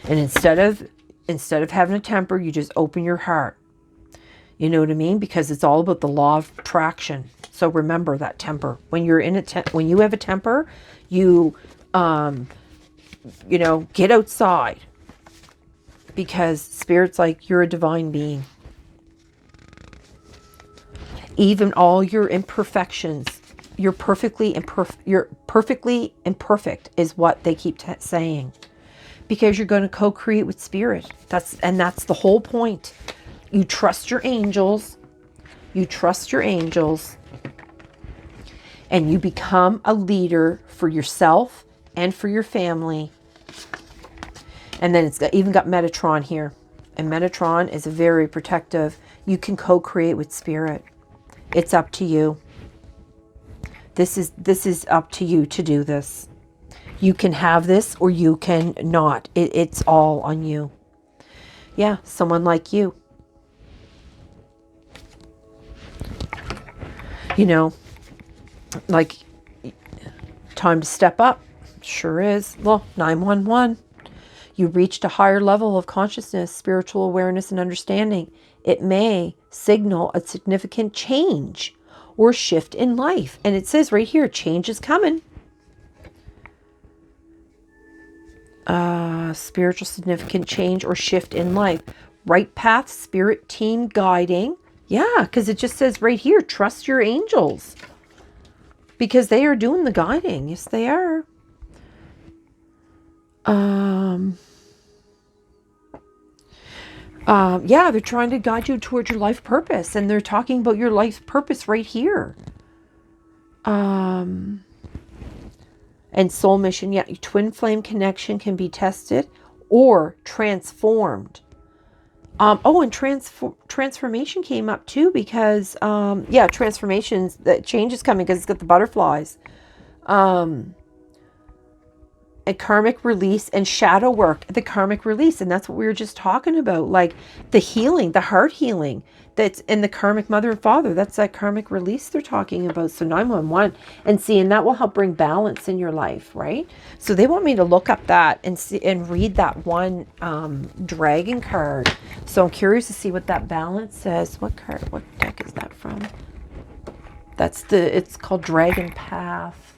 And instead of having a temper, you just open your heart. You know what I mean? Because it's all about the law of attraction. So remember that temper. When you're in when you have a temper, you get outside, because Spirit's like, you're a divine being. Even all your imperfections, you're perfectly imperfect is what they keep saying, because you're going to co-create with Spirit. That's the whole point. You trust your angels. You trust your angels, and you become a leader for yourself and for your family. And then even got Metatron here. And Metatron is very protective. You can co-create with Spirit. It's up to you. This is up to you to do this. You can have this or you can not. It's all on you. Yeah, someone like you. Like, time to step up. Sure is. Well, 911. You reached a higher level of consciousness, spiritual awareness, and understanding. It may signal a significant change or shift in life. And it says right here, change is coming. Spiritual significant change or shift in life. Right path, spirit team guiding. Yeah, because it just says right here, trust your angels. Because they are doing the guiding. Yes, they are. Yeah, they're trying to guide you towards your life purpose. And they're talking about your life purpose right here. And soul mission. Yeah, your twin flame connection can be tested or transformed. And transformation came up too, because, transformations, that change is coming because it's got the butterflies. A karmic release and shadow work, the karmic release. And that's what we were just talking about. Like the healing, the heart healing that's in the karmic mother and father. That's that karmic release they're talking about. So 911, and that will help bring balance in your life, right? So they want me to look up that and see and read that one dragon card. So I'm curious to see what that balance says. What deck is that from? It's called Dragon Path.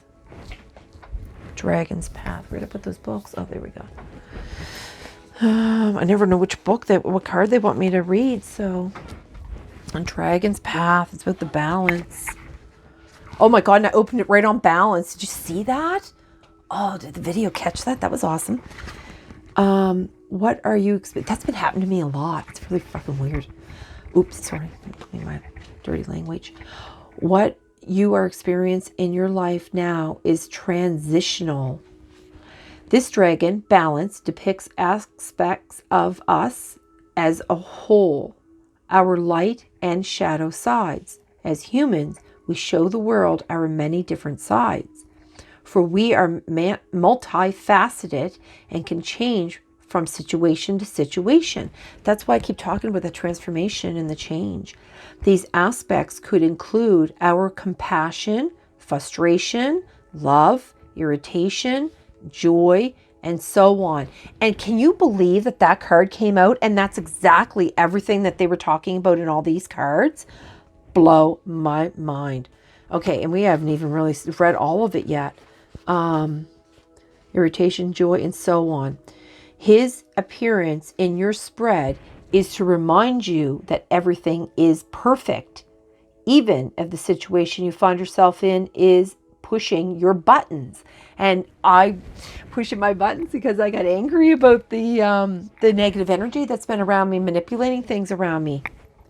Dragon's Path. Where'd I put those books? Oh, there we go. I never know what card they want me to read. So, on Dragon's Path, it's about the balance. Oh my God! And I opened it right on balance. Did you see that? Oh, did the video catch that? That was awesome. What are you? That's been happening to me a lot. It's really fucking weird. Oops, sorry. My dirty language. What you are experiencing in your life now is transitional. This dragon, balance, depicts aspects of us as a whole, our light and shadow sides. As humans, we show the world our many different sides, for we are multifaceted and can change from situation to situation. That's why I keep talking about the transformation and the change. These aspects could include our compassion, frustration, love, irritation, joy, and so on. And can you believe that card came out and that's exactly everything that they were talking about in all these cards? Blow my mind. Okay, and we haven't even really read all of it yet. Irritation, joy, and so on. His appearance in your spread is to remind you that everything is perfect, even if the situation you find yourself in is pushing your buttons. And I pushing my buttons because I got angry about the negative energy that's been around me, manipulating things around me.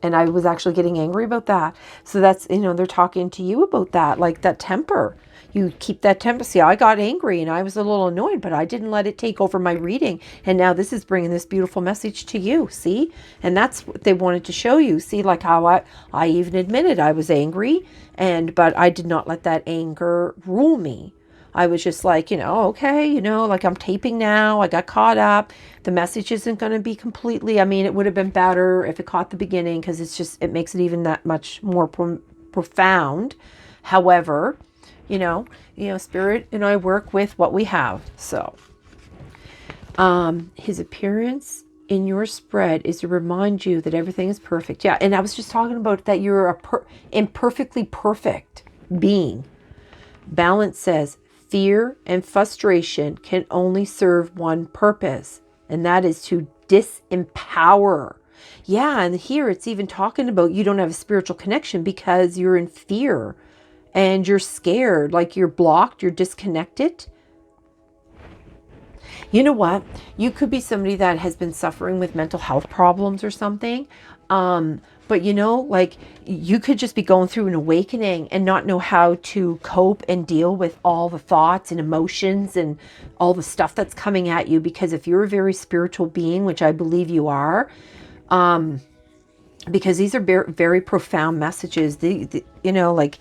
And I was actually getting angry about that. So that's, they're talking to you about that, like that temper. You keep that temper. See, I got angry and I was a little annoyed, but I didn't let it take over my reading. And now this is bringing this beautiful message to you. See? And that's what they wanted to show you. See, like how I even admitted I was angry, but I did not let that anger rule me. I was just like, okay, like I'm taping now. I got caught up. The message isn't going to be completely, it would have been better if it caught the beginning, because it makes it even that much more profound. However, Spirit and I work with what we have. So, His appearance in your spread is to remind you that everything is perfect. Yeah, and I was just talking about that you're a imperfectly perfect being. Balance says fear and frustration can only serve one purpose, and that is to disempower. Yeah, and here it's even talking about you don't have a spiritual connection because you're in fear and you're scared, like you're blocked, you're disconnected. You know what? You could be somebody that has been suffering with mental health problems or something. But like you could just be going through an awakening and not know how to cope and deal with all the thoughts and emotions and all the stuff that's coming at you. Because if you're a very spiritual being, which I believe you are, because these are very, very profound messages, like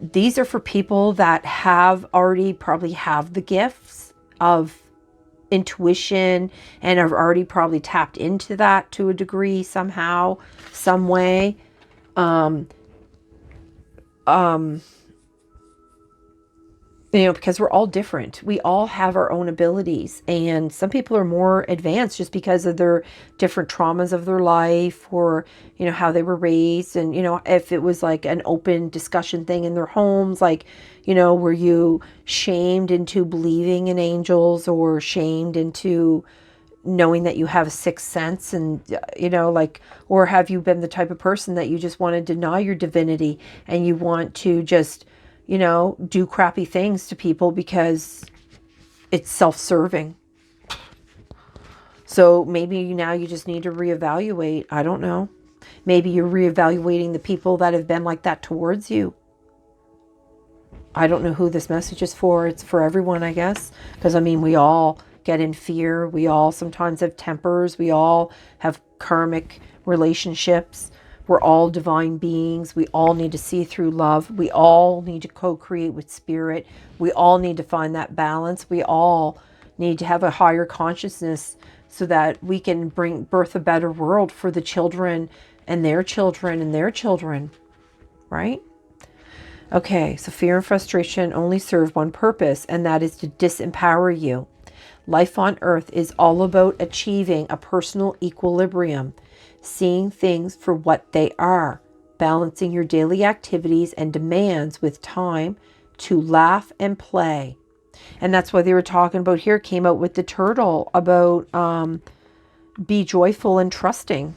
these are for people that have already probably have the gifts of intuition and have already probably tapped into that to a degree somehow, some way. Because we're all different. We all have our own abilities, and some people are more advanced just because of their different traumas of their life, or how they were raised, and if it was like an open discussion thing in their homes, like were you shamed into believing in angels, or shamed into knowing that you have a sixth sense, and or have you been the type of person that you just want to deny your divinity and you want to just do crappy things to people because it's self-serving. So maybe now you just need to reevaluate. I don't know. Maybe you're reevaluating the people that have been like that towards you. I don't know who this message is for. It's for everyone, I guess. Because, we all get in fear. We all sometimes have tempers. We all have karmic relationships. We're all divine beings. We all need to see through love. We all need to co-create with spirit. We all need to find that balance. We all need to have a higher consciousness so that we can birth a better world for the children and their children and their children, right? Okay, so fear and frustration only serve one purpose, and that is to disempower you. Life on earth is all about achieving a personal equilibrium, seeing things for what they are, balancing your daily activities and demands with time to laugh and play. And that's why they were talking about here, came out with the turtle about be joyful and trusting.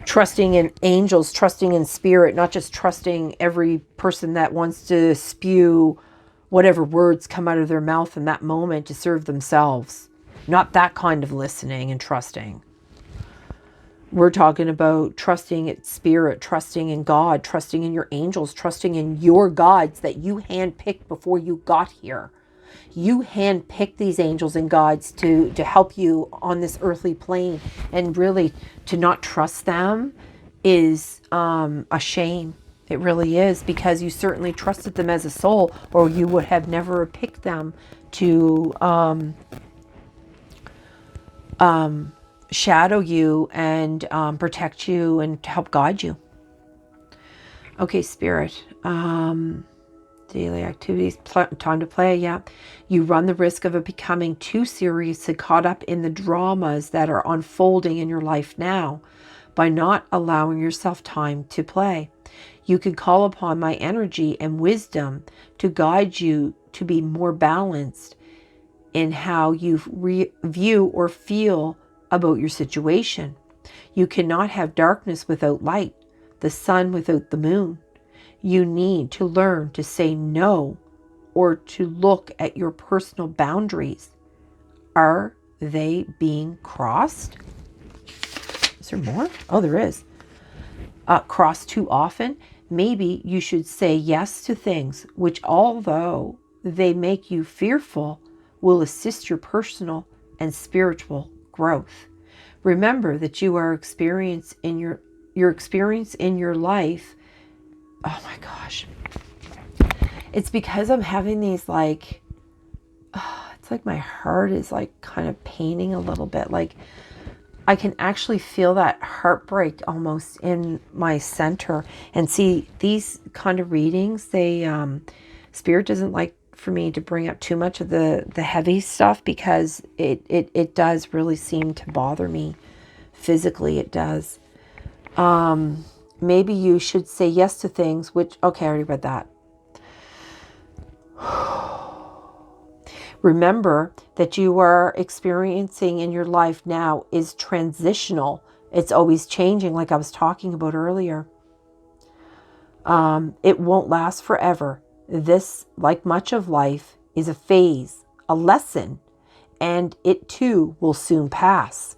Trusting in angels, trusting in spirit, not just trusting every person that wants to spew whatever words come out of their mouth in that moment to serve themselves. Not that kind of listening and trusting. We're talking about trusting in spirit, trusting in God, trusting in your angels, trusting in your guides that you handpicked before you got here. You handpicked these angels and guides to help you on this earthly plane. And really, to not trust them is a shame. It really is, because you certainly trusted them as a soul, or you would have never picked them to shadow you and protect you and to help guide you. Okay, spirit. Daily activities, time to play, yeah. You run the risk of it becoming too serious and caught up in the dramas that are unfolding in your life now by not allowing yourself time to play. You can call upon my energy and wisdom to guide you to be more balanced in how you view or feel about your situation. You cannot have darkness without light, the sun without the moon. You need to learn to say no, or to look at your personal boundaries. Are they being crossed? Is there more? Oh, there is. Crossed too often? Maybe you should say yes to things which, although they make you fearful, will assist your personal and spiritual growth. Remember that you are experience in your experience in your life. Oh my gosh. It's because I'm having these it's like my heart is like kind of paining a little bit. Like I can actually feel that heartbreak almost in my center. And see, these kind of readings, Spirit doesn't like for me to bring up too much of the heavy stuff, because it does really seem to bother me physically. It does. Maybe you should say yes to things which, okay, I already read that. Remember that you are experiencing in your life now is transitional. It's always changing, like I was talking about earlier. It won't last forever. This, like much of life, is a phase, a lesson, and it too will soon pass.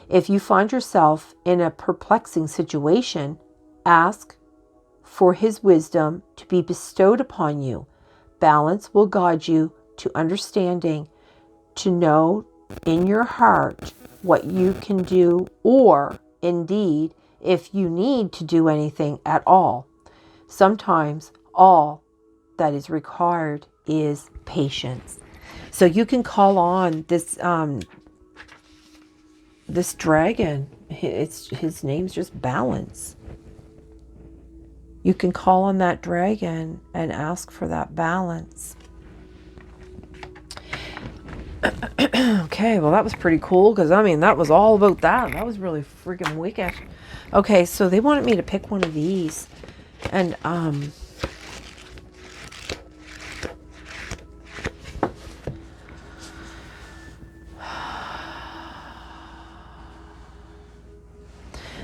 If you find yourself in a perplexing situation, ask for his wisdom to be bestowed upon you. Balance will guide you to understanding, to know in your heart what you can do, or indeed, if you need to do anything at all. Sometimes all that is required is patience. So you can call on this this dragon. His name's just Balance. You can call on that dragon and ask for that balance. Okay, well, that was pretty cool, because I mean, that was all about that. That was really freaking wicked. Okay, so they wanted me to pick one of these, and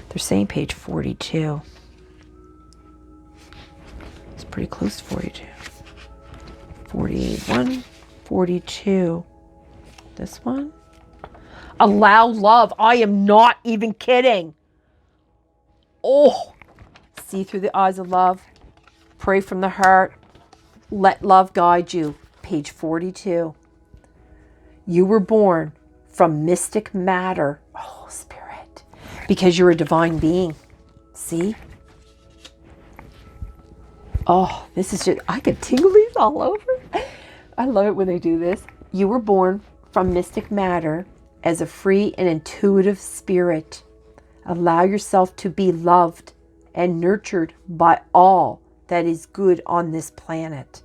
they're saying page 42. It's pretty close to 42. 41, 42. This one? Allow love. I am not even kidding. Oh, see through the eyes of love. Pray from the heart. Let love guide you. Page 42. You were born from mystic matter. Oh, Spirit. Because you're a divine being. See? Oh, this is just, I could tingle these all over. I love it when they do this. You were born from mystic matter as a free and intuitive spirit. Allow yourself to be loved and nurtured by all that is good on this planet.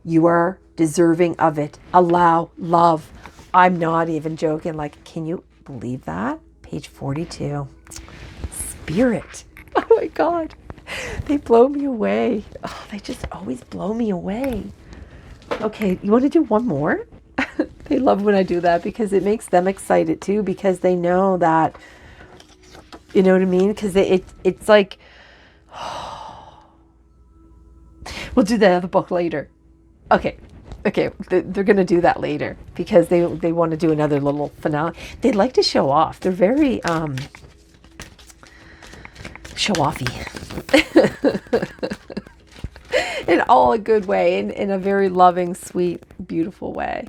You are deserving of it. Allow love. I'm not even joking. Like, can you believe that? Page 42. Spirit. Oh my God. They blow me away. Oh, they just always blow me away. Okay, you want to do one more? They love when I do that, because it makes them excited too, because they know that, you know what I mean? Because it's like, we'll do the other book later. Okay, they're going to do that later, because they want to do another little finale. They like to show off. They're very show-offy. In all a good way, in a very loving, sweet, beautiful way.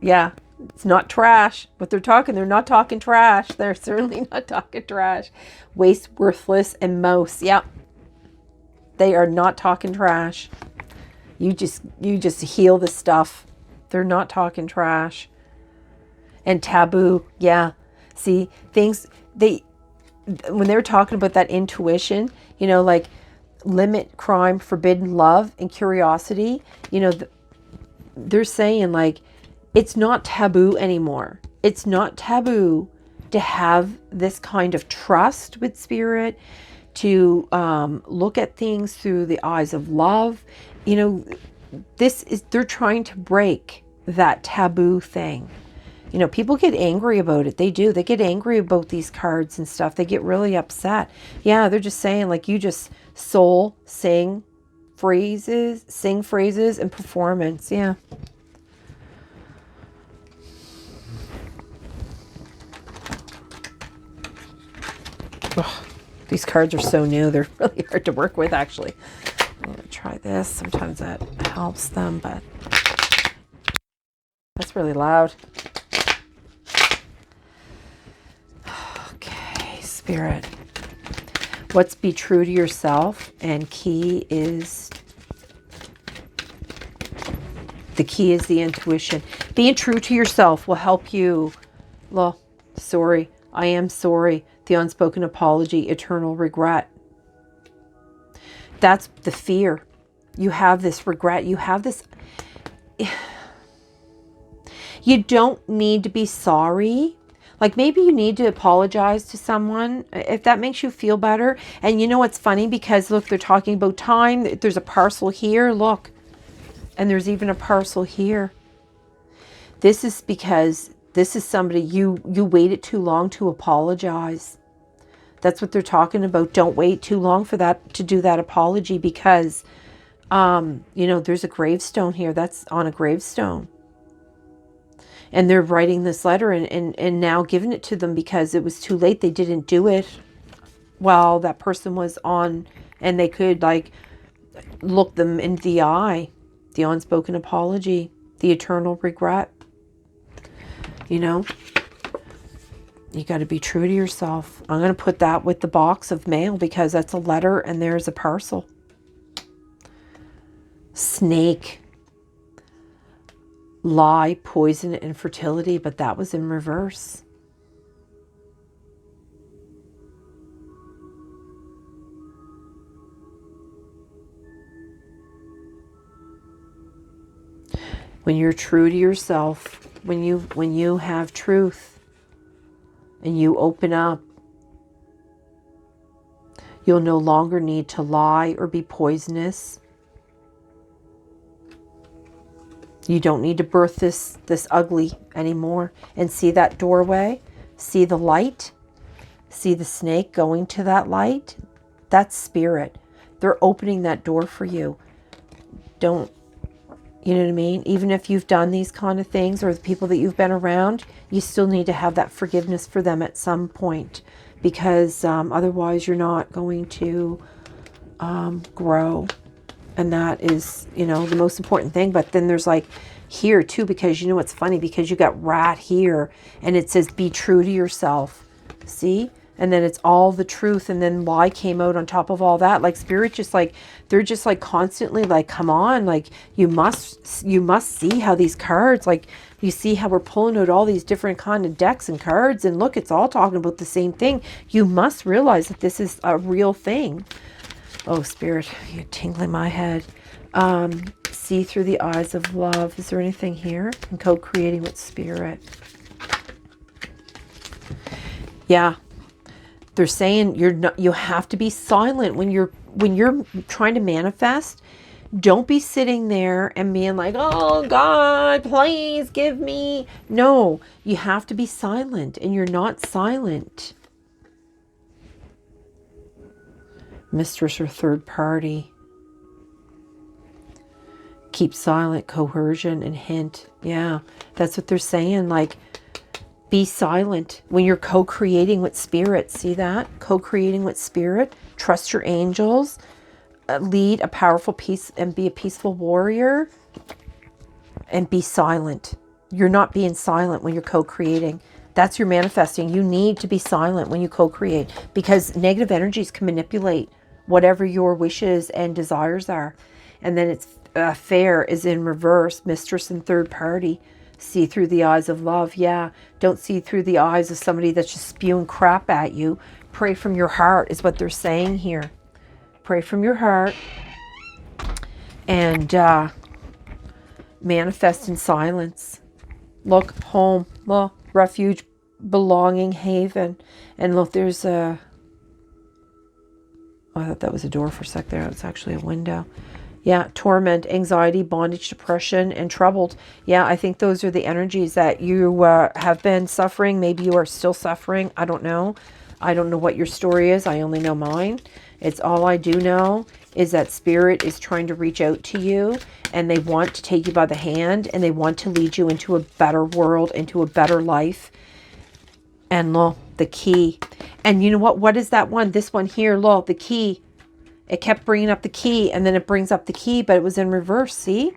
Yeah, it's not trash. What they're not talking trash. They're certainly not talking trash. Waste, worthless, and mouse. Yeah, they are not talking trash. You just heal the stuff. They're not talking trash. And taboo. Yeah, see, things, when they were talking about that intuition, you know, like limit crime, forbidden love, and curiosity, you know, they're saying like, it's not taboo anymore. It's not taboo to have this kind of trust with spirit, to look at things through the eyes of love. You know, they're trying to break that taboo thing. You know, people get angry about it. They do. They get angry about these cards and stuff. They get really upset. Yeah, they're just saying, like, you just sing phrases and performance. Yeah. Ugh, these cards are so new. They're really hard to work with, actually. I'm going to try this. Sometimes that helps them, but that's really loud. Okay, Spirit. What's be true to yourself? And the key is the intuition. Being true to yourself will help you. Well, sorry. I am sorry. The unspoken apology, eternal regret. That's the fear. You have this regret. You have this... You don't need to be sorry. Like maybe you need to apologize to someone if that makes you feel better. And you know what's funny? Because look, they're talking about time. There's a parcel here. Look. And there's even a parcel here. This is because this is somebody you waited too long to apologize. That's what they're talking about. Don't wait too long for that, to do that apology, because you know, there's a gravestone here. That's on a gravestone. And they're writing this letter and now giving it to them because it was too late. They didn't do it while that person was on, and they could like look them in the eye. The unspoken apology, the eternal regret. You know, you got to be true to yourself. I'm going to put that with the box of mail because that's a letter and there's a parcel. Snake. Lie, poison, infertility, but that was in reverse. When you're true to yourself, when you have truth and you open up, you'll no longer need to lie or be poisonous. You don't need to birth this ugly anymore. And see that doorway? See the light? See the snake going to that light? That's spirit. They're opening that door for you. Don't, you know what I mean? Even if you've done these kind of things, or the people that you've been around, you still need to have that forgiveness for them at some point, because otherwise you're not going to grow. And that is, you know, the most important thing. But then there's like here too, because you know what's funny, because you got rat here and it says be true to yourself. See? And then it's all the truth, and then lie came out on top of all that. Like spirit just like, they're just like constantly like, come on, like you must see how these cards, like you see how we're pulling out all these different kind of decks and cards, and look, it's all talking about the same thing. You must realize that this is a real thing. Oh, spirit, you're tingling my head. See through the eyes of love. Is there anything here? And co-creating with spirit. Yeah. They're saying you have to be silent when you're trying to manifest. Don't be sitting there and being like, oh God, please give me. No, you have to be silent, and you're not silent. Mistress or third party. Keep silent, coercion, and hint. Yeah, that's what they're saying. Like, be silent when you're co-creating with spirit. See that? Co-creating with spirit. Trust your angels. Lead a powerful peace and be a peaceful warrior. And be silent. You're not being silent when you're co-creating. That's your manifesting. You need to be silent when you co-create, because negative energies can manipulate whatever your wishes and desires are. And then it's fair is in reverse. Mistress and third party. See through the eyes of love. Yeah. Don't see through the eyes of somebody that's just spewing crap at you. Pray from your heart is what they're saying here. Pray from your heart. And manifest in silence. Look, home. Look, refuge, belonging, haven. And look, there's a... Oh, I thought that was a door for a sec there. It's actually a window. Yeah, torment, anxiety, bondage, depression, and troubled. Yeah, I think those are the energies that you have been suffering. Maybe you are still suffering. I don't know. I don't know what your story is. I only know mine. It's all I do know is that spirit is trying to reach out to you, and they want to take you by the hand, and they want to lead you into a better world, into a better life. And look, the key. And you know what? What is that one? This one here, look, the key. It kept bringing up the key, and then it brings up the key, but it was in reverse. See?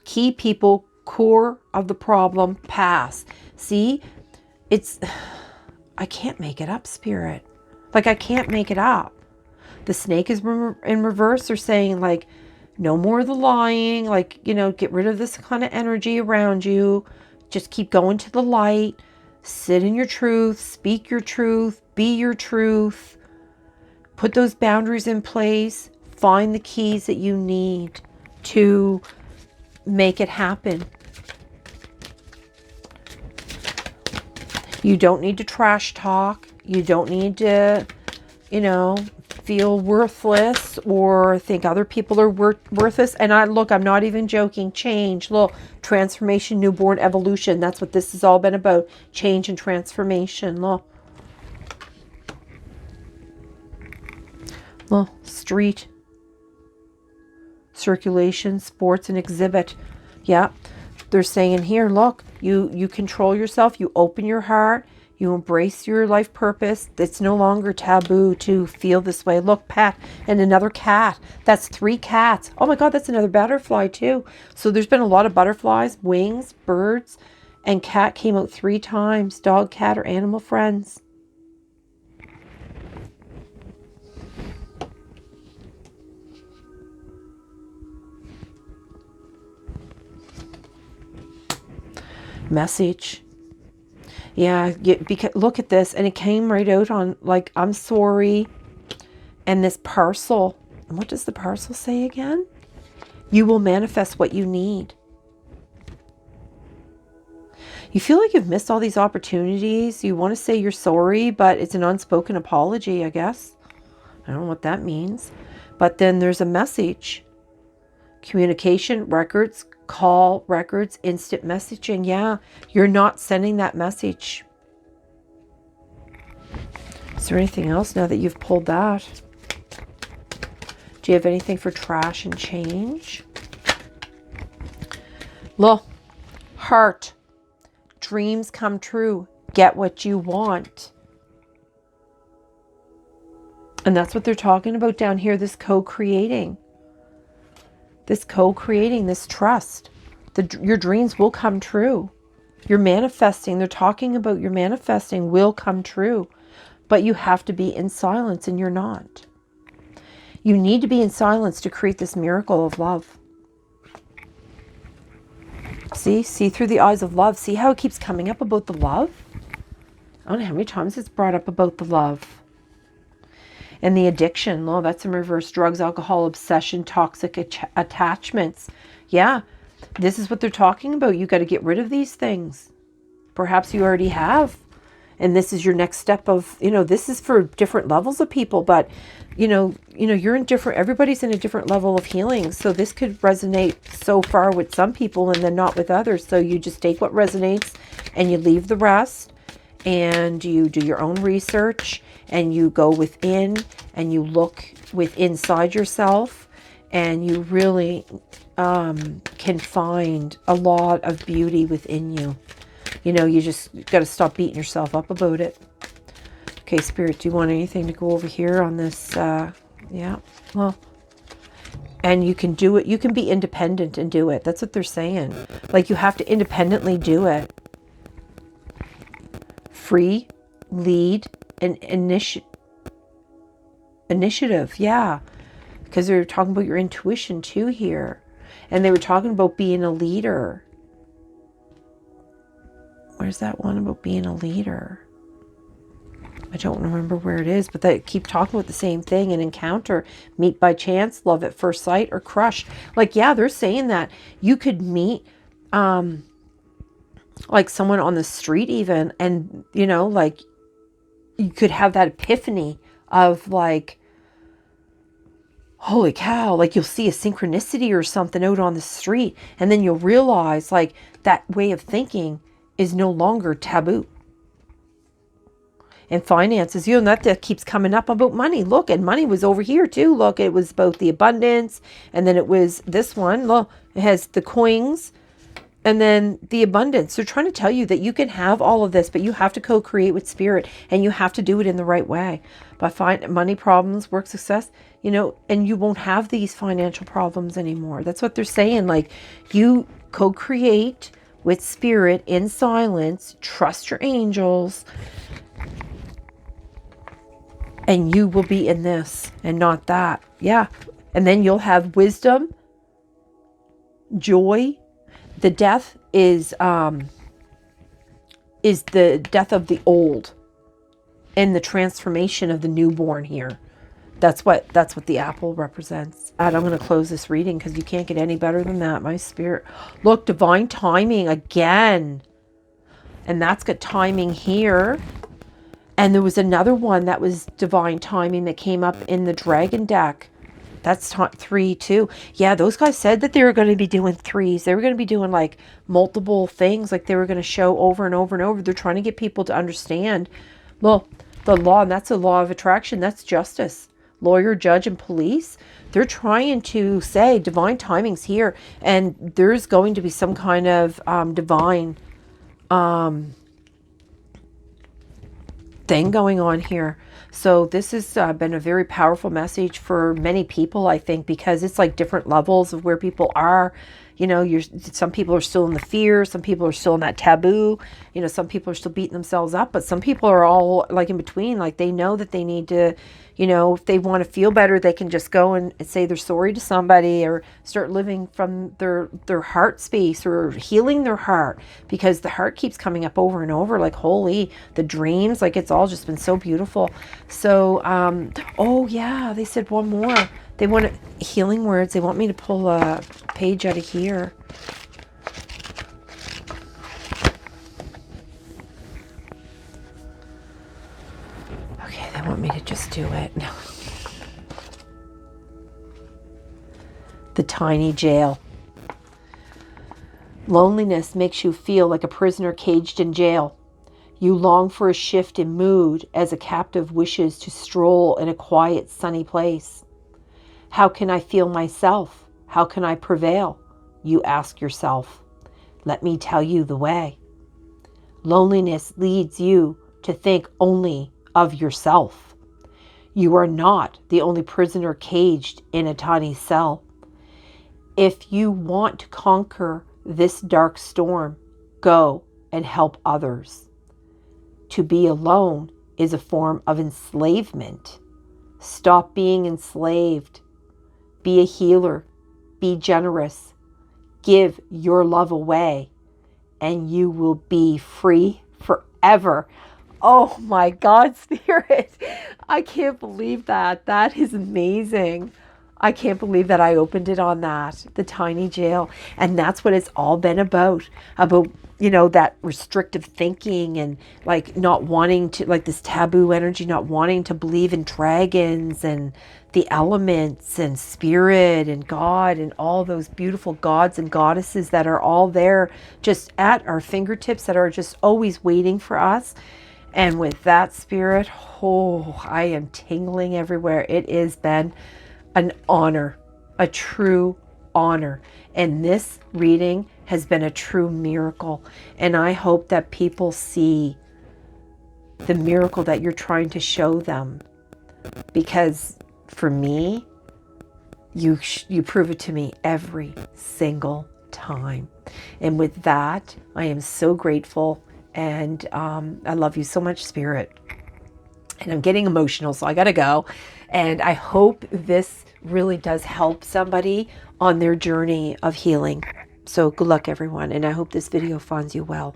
Key people, core of the problem, pass. See? It's... I can't make it up, spirit. Like, I can't make it up. The snake is in reverse. They're saying, like, no more of the lying. Like, you know, get rid of this kind of energy around you. Just keep going to the light. Sit in your truth. Speak your truth. Be your truth. Put those boundaries in place. Find the keys that you need to make it happen. You don't need to trash talk. You don't need to, you know, feel worthless or think other people are worthless. And I'm not even joking. Change, look, transformation, newborn, evolution. That's what this has all been about. Change and transformation. Look. Look, street, circulation, sports, and exhibit. Yeah, they're saying here, look, you control yourself, you open your heart, you embrace your life purpose. It's no longer taboo to feel this way. Look, Pat, and another cat. That's 3 cats. Oh my God, that's another butterfly too. So there's been a lot of butterflies, wings, birds, and cat came out 3 times. Dog, cat, or animal friends. Message. Yeah, because look at this, and it came right out on like, I'm sorry, and this parcel. And what does the parcel say again? You will manifest what you need. You feel like you've missed all these opportunities. You want to say you're sorry, but it's an unspoken apology, I guess. I don't know what that means. But then there's a message. Communication, records, call records, instant messaging. Yeah, you're not sending that message. Is there anything else now that you've pulled that? Do you have anything for trash and change? Look, heart, dreams come true. Get what you want. And that's what they're talking about down here, this co-creating. This co-creating, this trust. Your dreams will come true. You're manifesting. They're talking about your manifesting will come true. But you have to be in silence, and you're not. You need to be in silence to create this miracle of love. See through the eyes of love. See how it keeps coming up about the love? I don't know how many times it's brought up about the love. And the addiction, oh, that's in reverse. Drugs, alcohol, obsession, toxic attachments. Yeah, this is what they're talking about. You got to get rid of these things. Perhaps you already have. And this is your next step of, this is for different levels of people. But, you're in different, everybody's in a different level of healing. So this could resonate so far with some people and then not with others. So you just take what resonates and you leave the rest. And you do your own research. And you go within and you look inside yourself, and you really can find a lot of beauty within you. You just got to stop beating yourself up about it. Okay, Spirit, do you want anything to go over here on this? Yeah, well, and you can do it. You can be independent and do it. That's what they're saying. Like, you have to independently do it. Free, lead, and initiative, yeah, because they're talking about your intuition too here, and they were talking about being a leader. Where's that one about being a leader? I don't remember where it is, but they keep talking about the same thing. An encounter, meet by chance, love at first sight, or crush. Like, yeah, they're saying that you could meet like someone on the street even, and like, you could have that epiphany of like, holy cow, like you'll see a synchronicity or something out on the street, and then you'll realize like that way of thinking is no longer taboo. And finances, that keeps coming up about money. Look, and money was over here too. Look, it was both the abundance, and then it was this one. Look, it has the coins, and then the abundance. They're trying to tell you that you can have all of this, but you have to co-create with spirit, and you have to do it in the right way. By money problems, work success, and you won't have these financial problems anymore. That's what they're saying. Like, you co-create with spirit in silence, trust your angels, and you will be in this and not that. Yeah. And then you'll have wisdom, joy. The death is the death of the old and the transformation of the newborn here. That's what the apple represents. And I'm going to close this reading because you can't get any better than that, my spirit. Look, divine timing again. And that's got timing here. And there was another one that was divine timing that came up in the dragon deck. That's 3 too. Yeah, those guys said that they were going to be doing threes. They were going to be doing like multiple things. Like they were going to show over and over and over. They're trying to get people to understand. Well, the law, and that's the law of attraction. That's justice. Lawyer, judge, and police. They're trying to say divine timing's here. And there's going to be some kind of divine thing going on here. So this has been a very powerful message for many people, I think, because it's like different levels of where people are. You know, some people are still in the fear. Some people are still in that taboo. You know, some people are still beating themselves up. But some people are all like in between. Like they know that they need to, you know, if they want to feel better, they can just go and say they're sorry to somebody or start living from their heart space or healing their heart, because the heart keeps coming up over and over like, holy, the dreams, like it's all just been so beautiful. So, oh yeah, they said one more. They want healing words. They want me to pull a page out of here. Okay, they want me to just do it. The tiny jail. Loneliness makes you feel like a prisoner caged in jail. You long for a shift in mood as a captive wishes to stroll in a quiet, sunny place. How can I feel myself? How can I prevail? You ask yourself. Let me tell you the way. Loneliness leads you to think only of yourself. You are not the only prisoner caged in a tiny cell. If you want to conquer this dark storm, go and help others. To be alone is a form of enslavement. Stop being enslaved. Be a healer. Be generous. Give your love away, and you will be free forever. Oh my God, Spirit. I can't believe that. That is amazing. I can't believe that I opened it on that, the tiny jail. And that's what it's all been about, you know, that restrictive thinking and like not wanting to, like this taboo energy, not wanting to believe in dragons and the elements and spirit and God and all those beautiful gods and goddesses that are all there just at our fingertips, that are just always waiting for us. And with that, Spirit, oh, I am tingling everywhere. It has been an honor, a true honor. And this reading has been a true miracle. And I hope that people see the miracle that you're trying to show them. Because for me, you prove it to me every single time. And with that, I am so grateful. And I love you so much, Spirit. And I'm getting emotional, so I got to go. And I hope this really does help somebody on their journey of healing. So good luck, everyone. And I hope this video finds you well.